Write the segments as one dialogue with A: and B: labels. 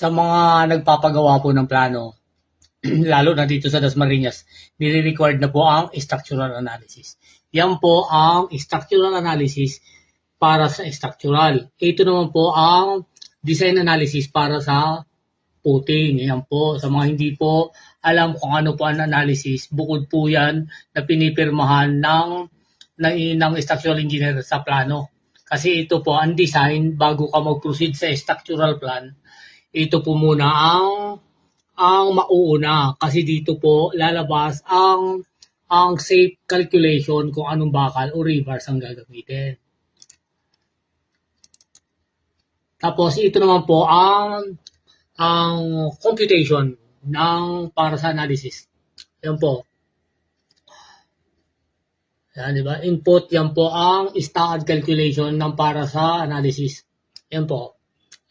A: Sa mga nagpapagawa po ng plano, lalo na dito sa Dasmariñas, nire-required na po ang structural analysis. Yan po ang structural analysis para sa structural. Ito naman po ang design analysis para sa puting. Yan po. Sa mga hindi po alam kung ano po ang analysis, bukod po yan na pinipirmahan ng structural engineer sa plano. Kasi ito po ang design bago ka mag-proceed sa structural plan. Ito po muna ang mauuna kasi dito po lalabas ang safe calculation kung anong bakal o rebars ang gagamitin. Tapos ito naman po ang computation para sa analysis. Yan po. Yan, di ba? Input, yan po ang standard calculation ng para sa analysis. Yan po.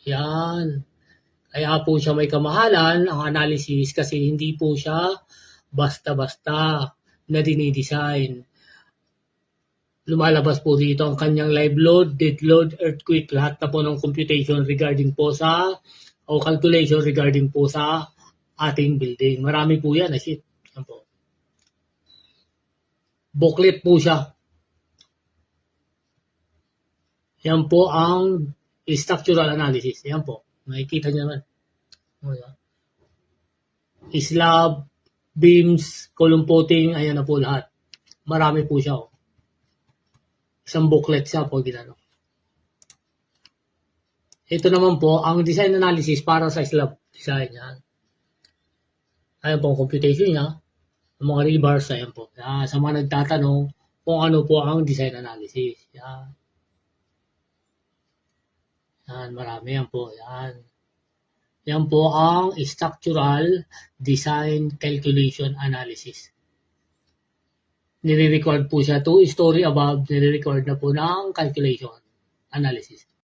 A: Yan. Kaya po siya may kamahalan, ang analysis, kasi hindi po siya basta-basta na dinidesign. Lumalabas po dito ang kanyang live load, dead load, earthquake, lahat na po ng computation regarding po sa, o calculation regarding po sa ating building. Marami po yan, sheet. Yan po. Booklet po siya. Yan po ang structural analysis. Yan po. Makikita niyo naman. Slab, beams, column footing, ayan na po lahat. Marami po siya. Isang booklet siya po ginano. Ito naman po ang design analysis para sa slab design. Yan. Ayan po ang computation niya. Ang mga rebars, ayan po. Sa mga nagtatanong kung ano po ang design analysis. Yan. Yan, marami yan po. Yan. Yan po ang structural design calculation analysis. Nire-record po siya 2 story above, nire-record na po ng calculation analysis.